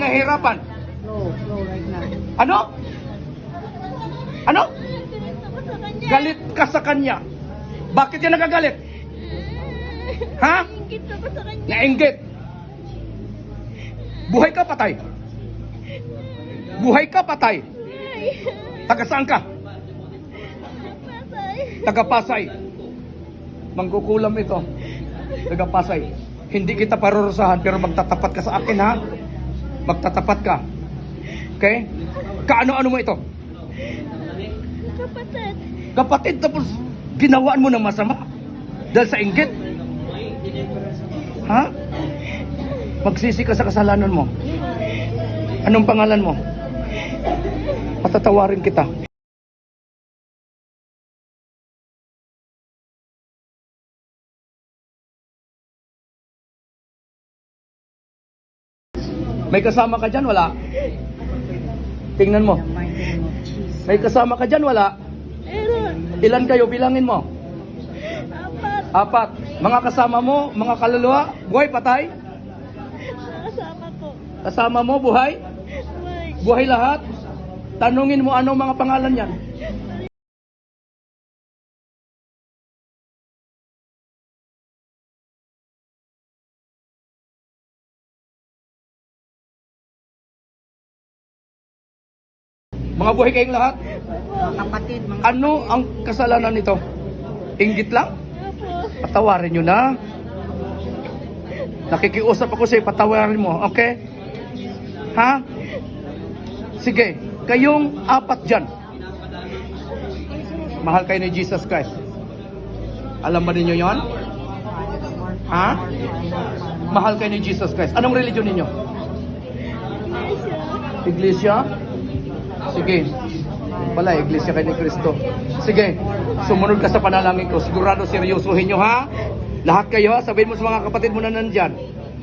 nahihirapan? No, right now. Ano? Ano? Galit ako sa kanya. Galit ka sa kanya. Bakit yan nagagalit? Ha? Ingit ako sa kanya. Nainggit. Buhay ka, patay. Buhay ka, patay. Ay. Taga saan ka? Patay. Taga Pasay. Mangkukulam ito. Taga Pasay. Hindi kita parurusahan pero magtatapat ka sa akin, ha? Magtatapat ka. Okay? Kaano-ano mo ito? Kapatid. Kapatid, tapos ginawaan mo ng masama dahil sa inggit. Ha? Magsisi ka sa kasalanan mo. Anong pangalan mo? Patatawarin kita. May kasama ka dyan? Wala? Tingnan mo. In the mighty name of Jesus. May kasama ka dyan? Wala? Meron. Ilan kayo? Bilangin mo. Apat. 4. Mga kasama mo, mga kaluluwa, buhay, patay? Nakasama ko. Kasama mo, buhay? Buhay. Buhay lahat? Tanungin mo anong mga pangalan yan. Mga buhay kayong lahat? Mga kapatid, mga Ano ang kasalanan nito? Inggit lang? Apo. Patawarin nyo na. Nakikiusap ako sa'yo, patawarin mo, okay? Ha? Sige, kayong 4 dyan. Mahal kayo ni Jesus Christ. Alam ba ninyo yon? Ha? Mahal kayo ni Jesus Christ. Anong religion ninyo? Iglesia? Sige. Pala, iglesia kayo ni Cristo. Sige, sumunod ka sa panalangin ko. Sigurado seryosohin nyo, ha? Lahat kayo, ha? Sabihin mo sa mga kapatid mo na nandyan.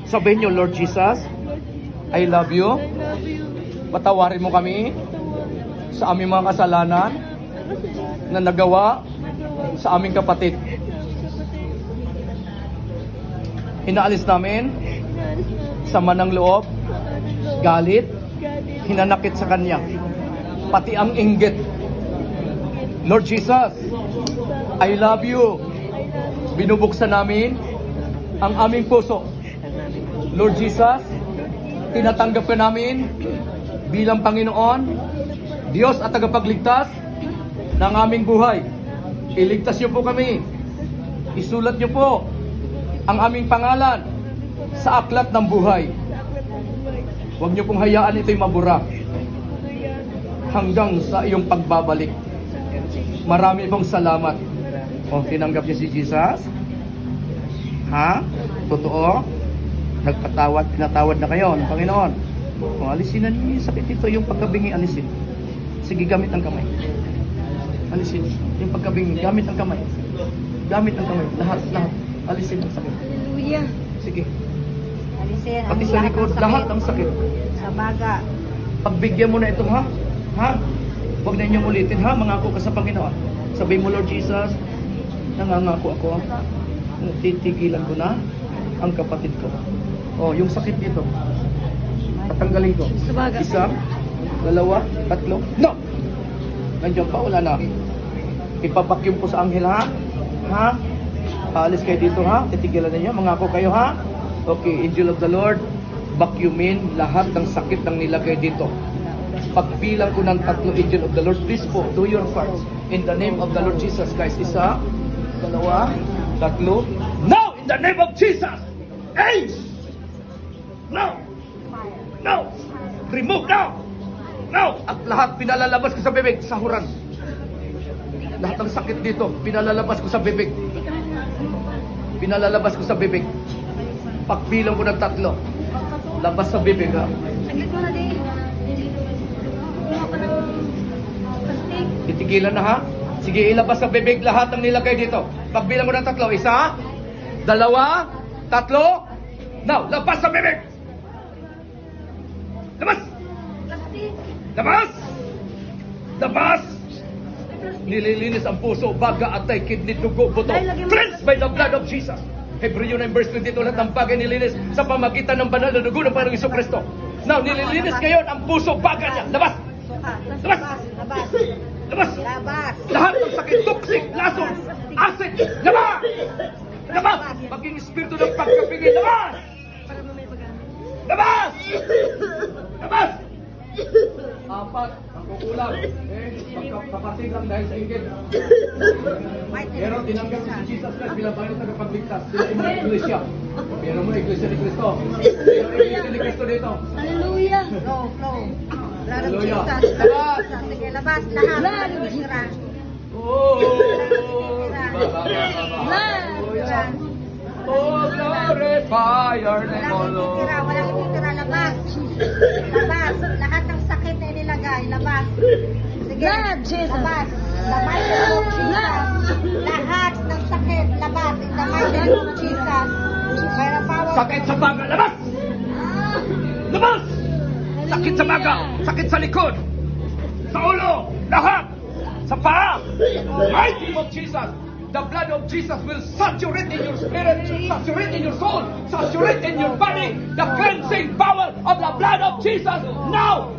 Sabihin nyo, Lord Jesus, I love you. I love you. Patawarin mo kami sa aming mga kasalanan na nagawa sa aming kapatid. Inaalis namin sama ng loob, galit, hinanakit sa kanya, pati ang inggit. Lord Jesus, I love you. Binubuksan namin ang aming puso. Lord Jesus, tinatanggap ka namin bilang Panginoon, Diyos at tagapagligtas ng aming buhay. Iligtas niyo po kami. Isulat niyo po ang aming pangalan sa aklat ng buhay. Huwag niyo pong hayaan ito'y mabura hanggang sa iyong pagbabalik. Marami pong salamat. O, tinanggap niyo si Jesus? Ha? Totoo? Nagpatawad, pinatawad na kayo ng Panginoon. O, alisin na niyo yung sakit dito, yung pagkabingi, alisin. Sige, gamit ang kamay. Alisin. Yung pagkabingi, gamit ang kamay. Gamit ang kamay. Lahat. Alisin ang sakit. Hallelujah. Sige. Alisin ang Pati sa lahat likod, ng sakit. lahat ang sakit. Sa baga. Pagbigyan mo na ito, ha? Ha? Huwag na inyong ulitin, ha? Mangako ka sa Panginoon. Sabihin mo, Lord Jesus, nangangako ako. Titigilan ko na ang kapatid ko. Oh, yung sakit dito. Tatanggalin ko. Sa baga. 1, 2, 3. No! Nandiyan pa, wala na. Ipabakyum po sa anghel, ha? Ha? Paalis kayo dito, ha? Titigilan ninyo. Mangako kayo, ha? Okay, angel of the Lord, vacuumin lahat ng sakit ng nilagay dito. Pagbilang ko ng 3, angel of the Lord, please po, do your parts. In the name of the Lord Jesus Christ. 1, 2, 3. Now, in the name of Jesus! Ace! Now! Now! Remove now! Now! At lahat pinalalabas ko sa bibig, sahuran. Lahat ng sakit dito, pinalalabas ko sa bibig. Pinalalabas ko sa bibig. Pagbilang ko ng 3, labas sa bibig, ha? Saglit mo na din. Kumuha pa ng plastic. Titigilan na, ha? Sige, ilabas sa bibig lahat ng nilagay dito. Pagbilang ko ng 3, 1, 2, 3. Now, labas sa bibig! Labas! Plastic. Labas! Labas! Nililinis ang puso, baga, atay, kidney, dugo, buto. Cleansed by the blood of Jesus. Hebreo 9 verse 22, lahat ng bagay nilinis sa pamagitan ng banal na dugo ng Panginoong Jesucristo. Now, nililinis ngayon ang puso baga niya. Labas! Suka. Labas! Labas. Labas! Labas. Lahat ng sakit, toxic, lason, acid, labas! Labas! Maging espiritu ng pagkapigil, labas! Labas! Labas! Apat, ang kukulang. Kapatid lang dahil sa inggit. Pero tinanggap si Jesus Christ bilang bayan ng tagapagligtas. Sila yung mga iglesia. Pero mo, iglesia ni Cristo. Pero iglesia ni Cristo dito. Hallelujah. Flow, flow. Blood of Hallelujah. Jesus. Labas. Sige, labas lahat. Blood of Tira. Oh! Tira. Oh, glorify your name, O Walang Lord. ititira, walang ititira. Labas. Labas. Lahat ng sakit na inilagay. Labas. Sige. Blood, Jesus. Labas. The mighty name of Jesus. Lahat ng sakit. Labas. In the mighty name of Jesus. By the power of Sakit sa baga, labas! Labas! Sakit sa baga, sakit sa likod, sa ulo, lahat, sa paa. Mighty name of Jesus. The blood of Jesus will saturate in your spirit, saturate in your soul, saturate in your body. The cleansing power of the blood of Jesus now